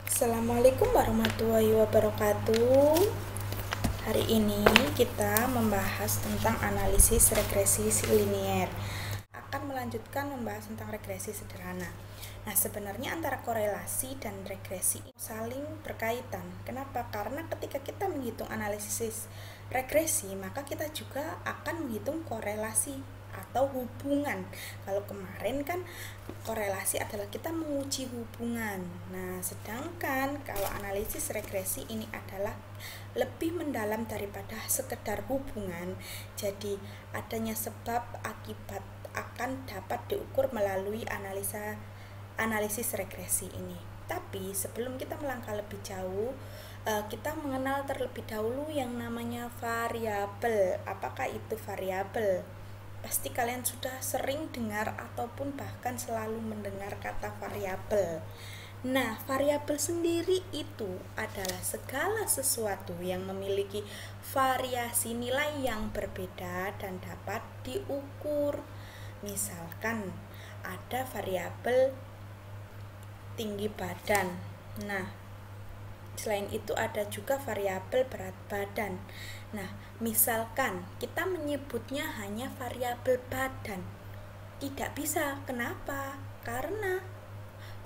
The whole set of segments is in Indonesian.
Assalamualaikum warahmatullahi wabarakatuh. Hari ini kita membahas tentang analisis regresi linier. Akan melanjutkan membahas tentang regresi sederhana. Nah, sebenarnya antara korelasi dan regresi saling berkaitan. Kenapa? Karena ketika kita menghitung analisis regresi, maka kita juga akan menghitung korelasi atau hubungan. Kalau kemarin kan korelasi adalah kita menguji hubungan. Nah, sedangkan kalau analisis regresi ini adalah lebih mendalam daripada sekedar hubungan. Jadi, adanya sebab akibat akan dapat diukur melalui analisis regresi ini. Tapi sebelum kita melangkah lebih jauh, kita mengenal terlebih dahulu yang namanya variabel. Apakah itu variabel? Pasti kalian sudah sering dengar ataupun bahkan selalu mendengar kata variabel. Nah, variabel sendiri itu adalah segala sesuatu yang memiliki variasi nilai yang berbeda dan dapat diukur. Misalkan ada variabel tinggi badan. Nah, selain itu ada juga variabel berat badan. Nah, misalkan kita menyebutnya hanya variabel badan. Tidak bisa. Kenapa? Karena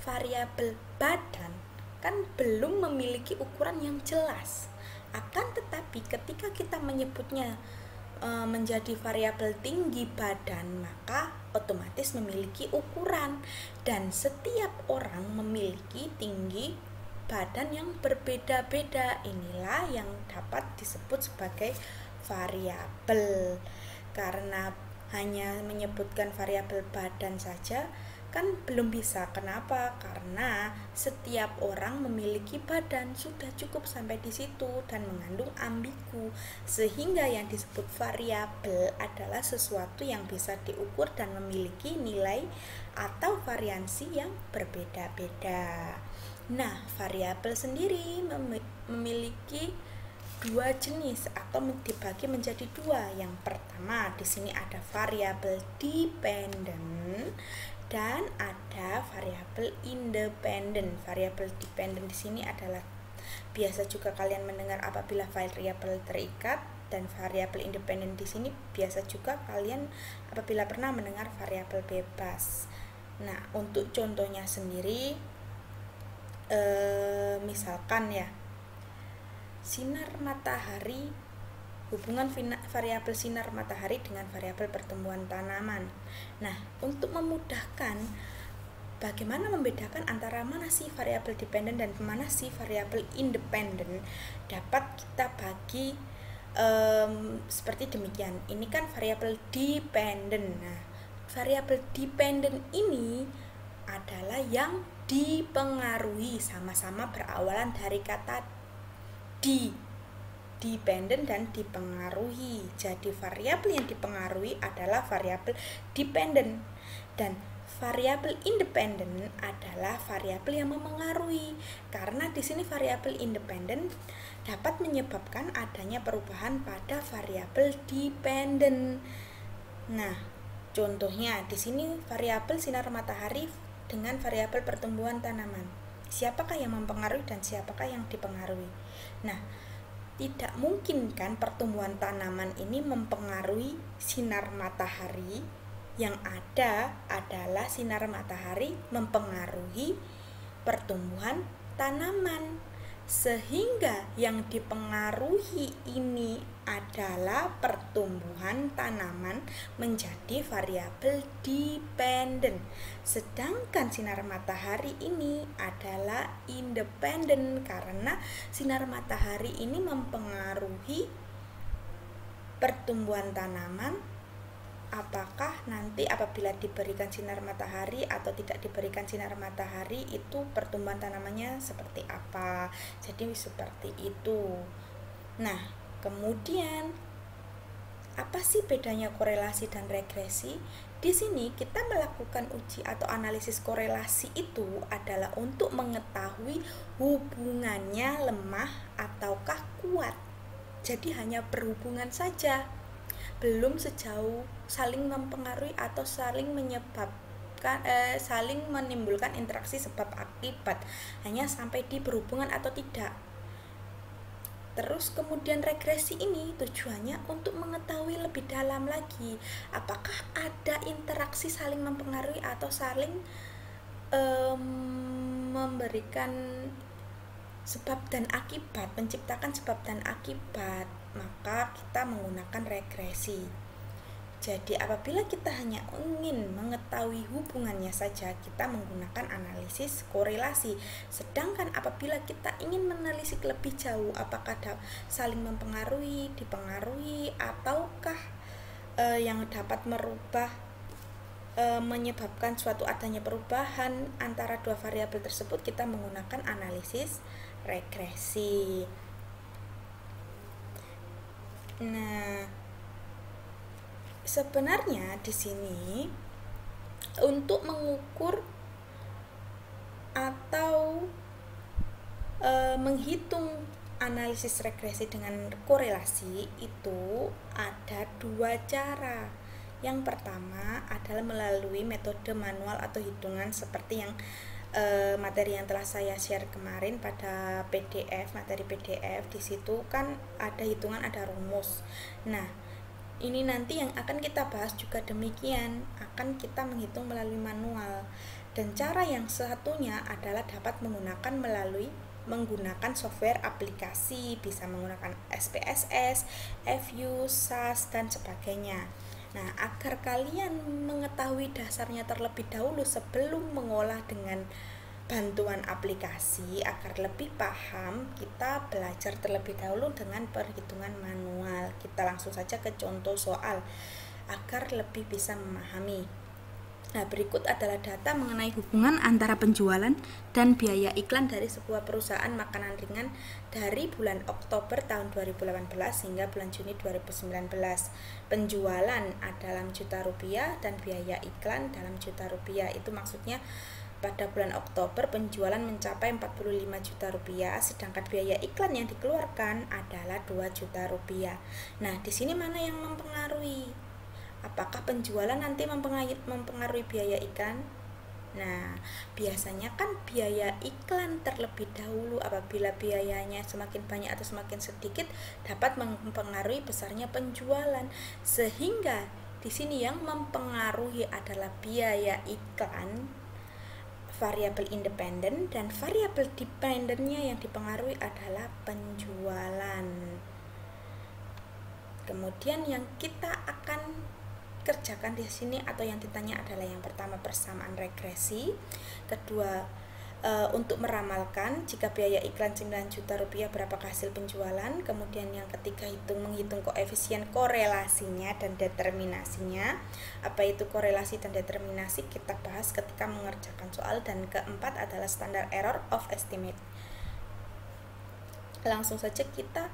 variabel badan kan belum memiliki ukuran yang jelas. Akan tetapi ketika kita menyebutnya menjadi variabel tinggi badan, maka otomatis memiliki ukuran, dan setiap orang memiliki tinggi badan yang berbeda-beda. Inilah yang dapat disebut sebagai variabel. Karena hanya menyebutkan variabel badan saja kan belum bisa. Kenapa? Karena setiap orang memiliki badan, sudah cukup sampai di situ, dan mengandung ambigu, sehingga yang disebut variabel adalah sesuatu yang bisa diukur dan memiliki nilai atau variansi yang berbeda-beda. Nah, variabel sendiri memiliki dua jenis atau dibagi menjadi dua. Yang pertama, di sini ada variabel dependent dan ada variabel independen. Variabel dependen di sini adalah biasa juga kalian mendengar apabila variabel terikat, dan variabel independen di sini biasa juga kalian apabila pernah mendengar variabel bebas. Nah, untuk contohnya sendiri, misalkan ya, sinar matahari, hubungan variabel sinar matahari dengan variabel pertumbuhan tanaman. Nah, untuk memudahkan bagaimana membedakan antara mana sih variabel dependen dan mana sih variabel independen, dapat kita bagi seperti demikian. Ini kan variabel dependen. Nah, variabel dependen ini adalah yang dipengaruhi, sama-sama berawalan dari kata dependen dan dipengaruhi. Jadi variabel yang dipengaruhi adalah variabel dependen, dan variabel independen adalah variabel yang memengaruhi. Karena di sini variabel independen dapat menyebabkan adanya perubahan pada variabel dependen. Nah, contohnya di sini variabel sinar matahari dengan variabel pertumbuhan tanaman. Siapakah yang mempengaruhi dan siapakah yang dipengaruhi? Nah, tidak mungkin kan pertumbuhan tanaman ini mempengaruhi sinar matahari. Yang ada adalah sinar matahari mempengaruhi pertumbuhan tanaman, sehingga yang dipengaruhi ini adalah pertumbuhan tanaman menjadi variabel dependen. Sedangkan sinar matahari ini adalah independen, karena sinar matahari ini mempengaruhi pertumbuhan tanaman, apakah nanti apabila diberikan sinar matahari atau tidak diberikan sinar matahari itu pertumbuhan tanamannya seperti apa. Jadi seperti itu. Nah, kemudian apa sih bedanya korelasi dan regresi? Di sini kita melakukan uji atau analisis korelasi itu adalah untuk mengetahui hubungannya lemah ataukah kuat. Jadi hanya berhubungan saja, belum sejauh saling mempengaruhi atau saling menyebabkan saling menimbulkan interaksi sebab akibat, hanya sampai di berhubungan atau tidak. Terus kemudian regresi ini tujuannya untuk mengetahui lebih dalam lagi apakah ada interaksi saling mempengaruhi atau saling memberikan sebab dan akibat, menciptakan sebab dan akibat. Maka kita menggunakan regresi. Jadi apabila kita hanya ingin mengetahui hubungannya saja, kita menggunakan analisis korelasi. Sedangkan apabila kita ingin menelisik lebih jauh, apakah saling mempengaruhi, dipengaruhi, ataukah yang dapat merubah, menyebabkan suatu adanya perubahan antara dua variabel tersebut, kita menggunakan analisis regresi. Nah, sebenarnya di sini untuk mengukur atau menghitung analisis regresi dengan korelasi itu ada dua cara. Yang pertama adalah melalui metode manual atau hitungan seperti yang materi yang telah saya share kemarin pada PDF, materi PDF. Di situ kan ada hitungan, ada rumus. Nah, ini nanti yang akan kita bahas juga demikian, akan kita menghitung melalui manual. Dan cara yang satunya adalah dapat menggunakan software aplikasi, bisa menggunakan SPSS, FU, SAS, dan sebagainya. Nah, agar kalian mengetahui dasarnya terlebih dahulu sebelum mengolah dengan bantuan aplikasi, agar lebih paham, kita belajar terlebih dahulu dengan perhitungan manual. Kita langsung saja ke contoh soal agar lebih bisa memahami. Nah, berikut adalah data mengenai hubungan antara penjualan dan biaya iklan dari sebuah perusahaan makanan ringan dari bulan Oktober tahun 2018 hingga bulan Juni 2019. Penjualan dalam juta rupiah dan biaya iklan dalam juta rupiah. Itu maksudnya pada bulan Oktober penjualan mencapai 45 juta rupiah, sedangkan biaya iklan yang dikeluarkan adalah 2 juta rupiah. Nah, di sini mana yang mempengaruhi? Apakah penjualan nanti mempengaruhi biaya iklan? Nah, biasanya kan biaya iklan terlebih dahulu. Apabila biayanya semakin banyak atau semakin sedikit dapat mempengaruhi besarnya penjualan. Sehingga di sini yang mempengaruhi adalah biaya iklan, variabel independen, dan variabel dependennya yang dipengaruhi adalah penjualan. Kemudian yang kita akan kerjakan di sini atau yang ditanya adalah yang pertama persamaan regresi, kedua untuk meramalkan jika biaya iklan 9 juta rupiah berapakah hasil penjualan, kemudian yang ketiga menghitung koefisien korelasinya dan determinasinya. Apa itu korelasi dan determinasi kita bahas ketika mengerjakan soal. Dan keempat adalah standar error of estimate. Langsung saja kita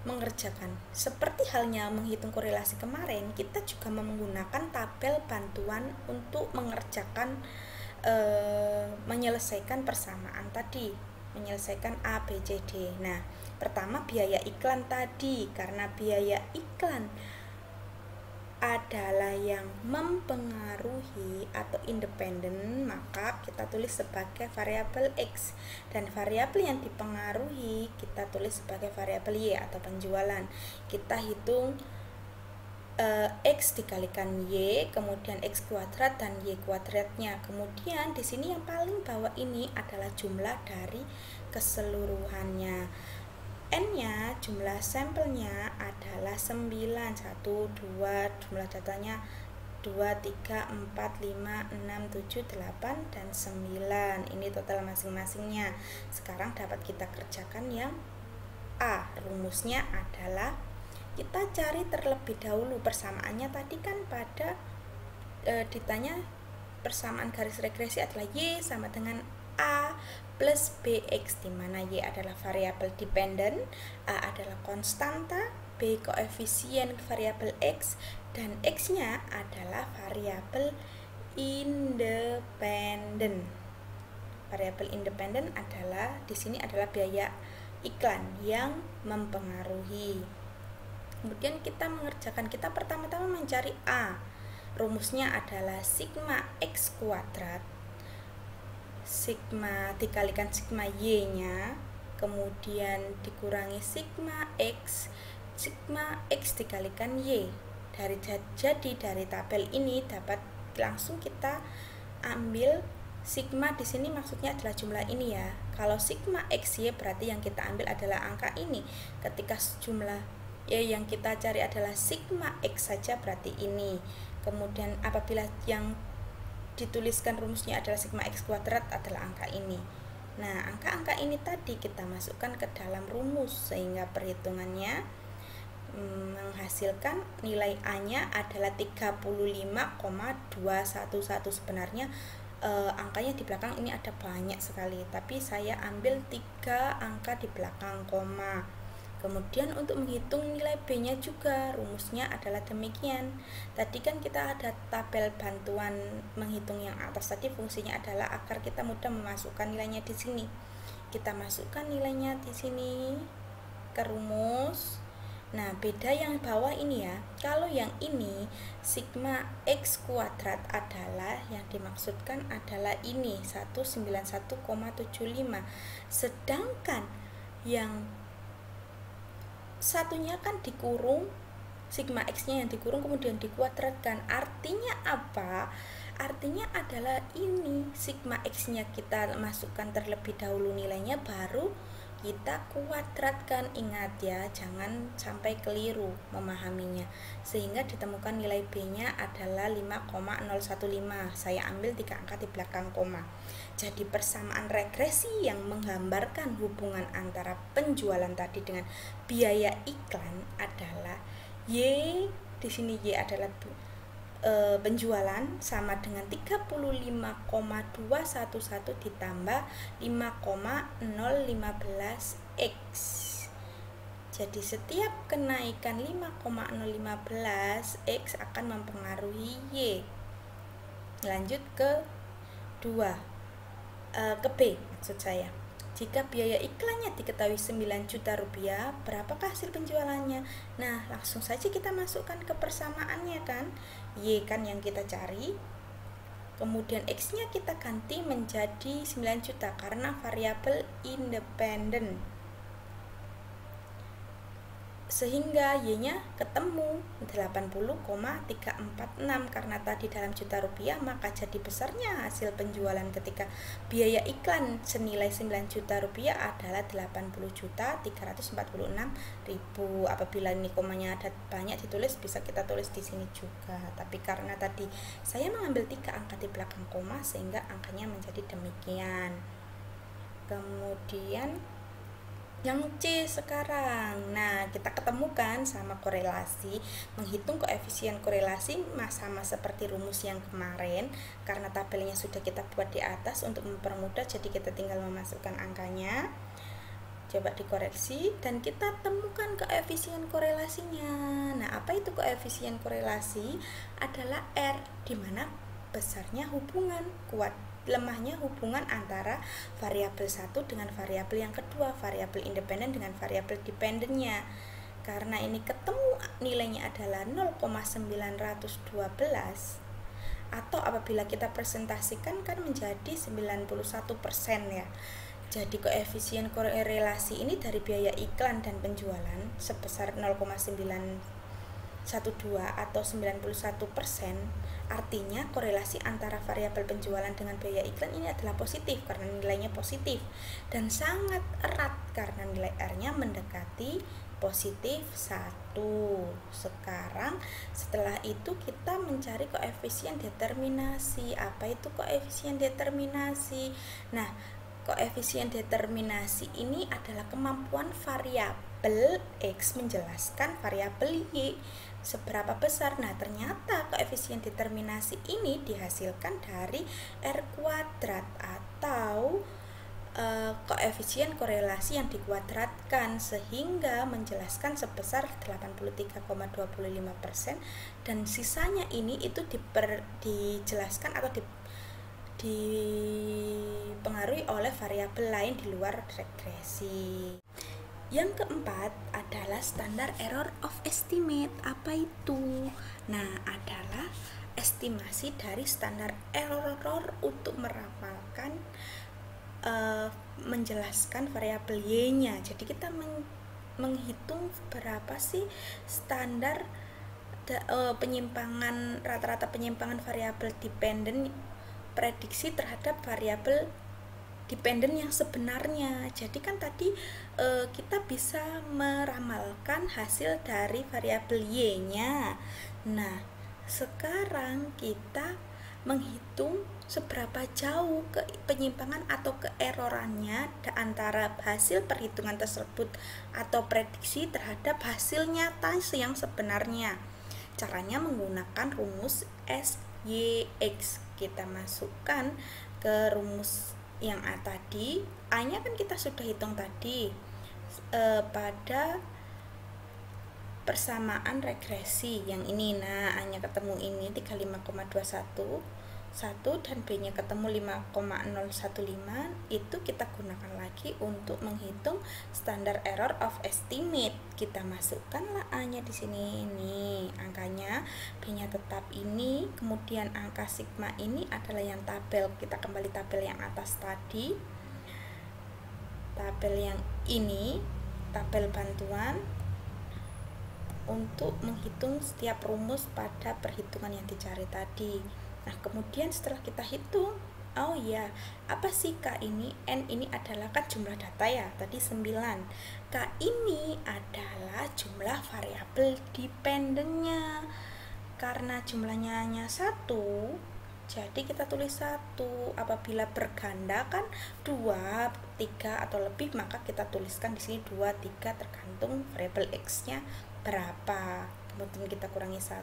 mengerjakan. Seperti halnya menghitung korelasi kemarin, kita juga menggunakan tabel bantuan untuk mengerjakan menyelesaikan persamaan tadi, menyelesaikan A, B, C, D. Nah, pertama biaya iklan tadi, karena biaya iklan adalah yang mempengaruhi atau independen, maka kita tulis sebagai variabel X, dan variabel yang dipengaruhi kita tulis sebagai variabel Y atau penjualan. Kita hitung X dikalikan Y, kemudian X kuadrat dan Y kuadratnya. Kemudian di sini yang paling bawah ini adalah jumlah dari keseluruhannya. N-nya, jumlah sampelnya adalah 9, 1, 2, jumlah datanya 2, 3, 4, 5, 6, 7, 8, dan 9. Ini total masing-masingnya. Sekarang dapat kita kerjakan yang A. Rumusnya adalah kita cari terlebih dahulu persamaannya. Tadi kan pada ditanya persamaan garis regresi adalah Y sama dengan A plus BX, di mana Y adalah variabel dependen, A adalah konstanta, B koefisien variabel X, dan X-nya adalah variabel independen. Variabel independen adalah di sini adalah biaya iklan yang mempengaruhi. Kemudian kita mengerjakan, kita pertama-tama mencari A. Rumusnya adalah sigma X kuadrat, sigma dikalikan sigma Y-nya, kemudian dikurangi sigma X dikalikan Y. Jadi dari tabel ini dapat langsung kita ambil sigma di sini maksudnya adalah jumlah ini ya. Kalau sigma XY berarti yang kita ambil adalah angka ini. Ketika jumlah Y yang kita cari adalah sigma X saja berarti ini. Kemudian apabila yang dituliskan rumusnya adalah sigma X kuadrat adalah angka ini. Nah, angka-angka ini tadi kita masukkan ke dalam rumus sehingga perhitungannya menghasilkan nilai A-nya adalah 35,211. Sebenarnya angkanya di belakang ini ada banyak sekali, tapi saya ambil 3 angka di belakang koma. Kemudian untuk menghitung nilai B-nya juga rumusnya adalah demikian. Tadi kan kita ada tabel bantuan menghitung yang atas tadi, fungsinya adalah agar kita mudah memasukkan nilainya di sini. Kita masukkan nilainya di sini ke rumus. Nah, beda yang bawah ini ya. Kalau yang ini sigma X kuadrat adalah yang dimaksudkan adalah ini 191,75. Sedangkan yang satunya kan dikurung, sigma X-nya yang dikurung kemudian dikuadratkan. Artinya apa? Artinya adalah ini sigma X-nya kita masukkan terlebih dahulu nilainya, baru kita kuadratkan. Ingat ya, jangan sampai keliru memahaminya. Sehingga ditemukan nilai B-nya adalah 5,015. Saya ambil 3 angka di belakang koma. Jadi persamaan regresi yang menggambarkan hubungan antara penjualan tadi dengan biaya iklan adalah Y, di sini Y adalah penjualan sama dengan 35,211 ditambah 5,015 X. Jadi setiap kenaikan 5,015 X akan mempengaruhi Y. Lanjut ke 2, ke B maksud saya. Jika biaya iklannya diketahui 9 juta rupiah, berapakah hasil penjualannya? Nah, langsung saja kita masukkan ke persamaannya kan. Y kan yang kita cari. Kemudian X-nya kita ganti menjadi 9 juta karena variabel independen. Sehingga Y-nya ketemu 80,346. Karena tadi dalam juta rupiah, maka jadi besarnya hasil penjualan ketika biaya iklan senilai 9 juta rupiah adalah 80.346.000. Apabila ini komanya ada banyak ditulis, bisa kita tulis di sini juga. Tapi karena tadi saya mengambil 3 angka di belakang koma sehingga angkanya menjadi demikian. Kemudian yang C sekarang. Nah, kita ketemukan sama korelasi, menghitung koefisien korelasi sama seperti rumus yang kemarin. Karena tabelnya sudah kita buat di atas untuk mempermudah, jadi kita tinggal memasukkan angkanya. Coba dikoreksi dan kita temukan koefisien korelasinya. Nah, apa itu koefisien korelasi? Adalah R, di mana besarnya hubungan, lemahnya hubungan antara variabel satu dengan variabel yang kedua, variabel independen dengan variabel dependennya. Karena ini ketemu nilainya adalah 0,912, atau apabila kita presentasikan kan menjadi 91% ya. Jadi koefisien korelasi ini dari biaya iklan dan penjualan sebesar 0,912 atau 91%. Artinya korelasi antara variabel penjualan dengan biaya iklan ini adalah positif karena nilainya positif, dan sangat erat karena nilai R-nya mendekati positif 1. Sekarang setelah itu kita mencari koefisien determinasi. Apa itu koefisien determinasi? Nah, koefisien determinasi ini adalah kemampuan variabel X menjelaskan variabel Y seberapa besar. Nah, ternyata koefisien determinasi ini dihasilkan dari R kuadrat atau koefisien korelasi yang dikuadratkan, sehingga menjelaskan sebesar 83,25%, dan sisanya ini itu dijelaskan atau dipengaruhi oleh variabel lain di luar regresi. Yang keempat adalah standar error of estimate. Apa itu? Nah, adalah estimasi dari standar error untuk meramalkan menjelaskan variabel y-nya. Jadi kita menghitung berapa sih standar penyimpangan, rata-rata penyimpangan variabel dependen prediksi terhadap variabel dependen yang sebenarnya. Jadi kan tadi kita bisa meramalkan hasil dari variabel y-nya. Nah, sekarang kita menghitung seberapa jauh ke penyimpangan atau keerorannya antara hasil perhitungan tersebut atau prediksi terhadap hasil nyata yang sebenarnya. Caranya menggunakan rumus SYX. Kita masukkan ke rumus yang A tadi. A-nya kan kita sudah hitung tadi pada persamaan regresi yang ini. Nah, A-nya ketemu ini 35,21 dan B-nya ketemu 5,015. Itu kita gunakan lagi untuk menghitung standar error of estimate. Kita masukkanlah A-nya di sini. Ini angkanya, B-nya tetap ini, kemudian angka sigma ini adalah yang tabel. Kita kembali tabel yang atas tadi. Tabel yang ini, tabel bantuan untuk menghitung setiap rumus pada perhitungan yang dicari tadi. Nah, kemudian setelah kita hitung, oh ya, apa sih K ini? N ini adalah kan jumlah data ya, tadi 9. K ini adalah jumlah variabel dependennya. Karena jumlahnya hanya 1, jadi kita tulis 1. Apabila berganda kan 2, 3 atau lebih, maka kita tuliskan di sini 2, 3 tergantung variabel X-nya berapa. Kemudian kita kurangi 1,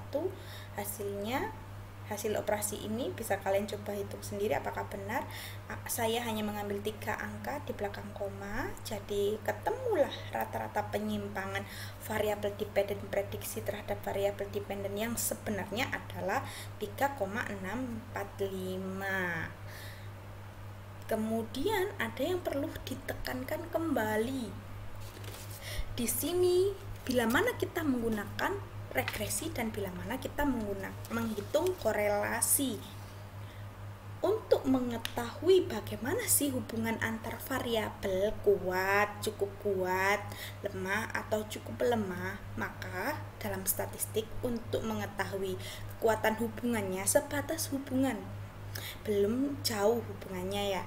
hasil operasi ini bisa kalian coba hitung sendiri apakah benar. Saya hanya mengambil 3 angka di belakang koma, jadi ketemulah rata-rata penyimpangan variabel dependen prediksi terhadap variabel dependen yang sebenarnya adalah 3,645. Kemudian ada yang perlu ditekankan kembali di sini, bila mana kita menggunakan regresi dan bila mana kita menghitung korelasi. Untuk mengetahui bagaimana sih hubungan antar variabel kuat, cukup kuat, lemah atau cukup lemah, maka dalam statistik untuk mengetahui kekuatan hubungannya sebatas hubungan, belum jauh hubungannya ya.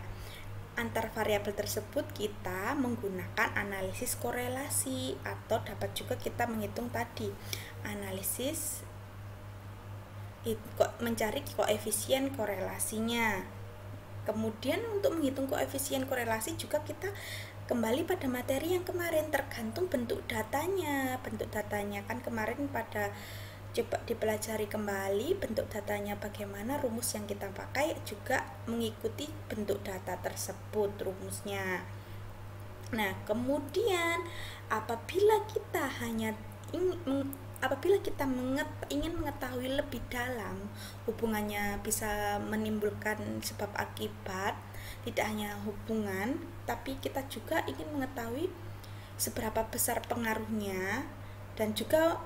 Antar variabel tersebut kita menggunakan analisis korelasi, atau dapat juga kita menghitung tadi analisis mencari koefisien korelasinya. Kemudian untuk menghitung koefisien korelasi juga kita kembali pada materi yang kemarin, tergantung bentuk datanya. Bentuk datanya kan kemarin pada coba dipelajari kembali bentuk datanya bagaimana, rumus yang kita pakai juga mengikuti bentuk data tersebut rumusnya. Nah, kemudian apabila kita ingin mengetahui lebih dalam hubungannya, bisa menimbulkan sebab akibat, tidak hanya hubungan, tapi kita juga ingin mengetahui seberapa besar pengaruhnya. Dan juga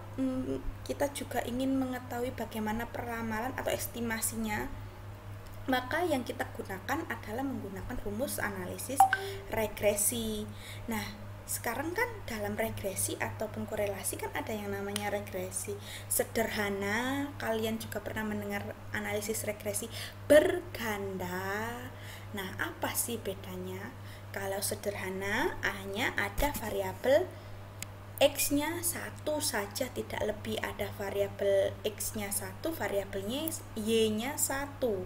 kita juga ingin mengetahui bagaimana peramalan atau estimasinya, maka yang kita gunakan adalah menggunakan rumus analisis regresi. Nah, sekarang kan dalam regresi ataupun korelasi kan ada yang namanya regresi sederhana. Kalian juga pernah mendengar analisis regresi berganda. Nah, apa sih bedanya? Kalau sederhana hanya ada variabel X-nya 1 saja, tidak lebih. Ada variabel X-nya 1, variabelnya Y-nya 1,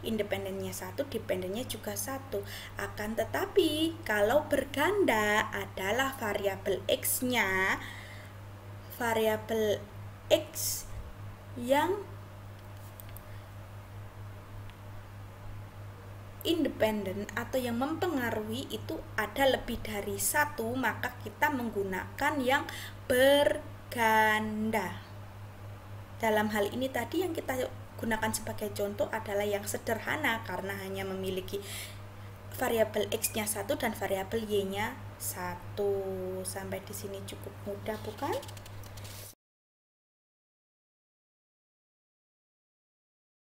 independennya 1, dependennya juga 1. Akan tetapi kalau berganda adalah variabel X-nya, variabel X yang independen atau yang mempengaruhi itu ada lebih dari 1, maka kita menggunakan yang berganda. Dalam hal ini tadi yang kita gunakan sebagai contoh adalah yang sederhana karena hanya memiliki variabel X-nya 1 dan variabel Y-nya 1. Sampai di sini cukup mudah, bukan?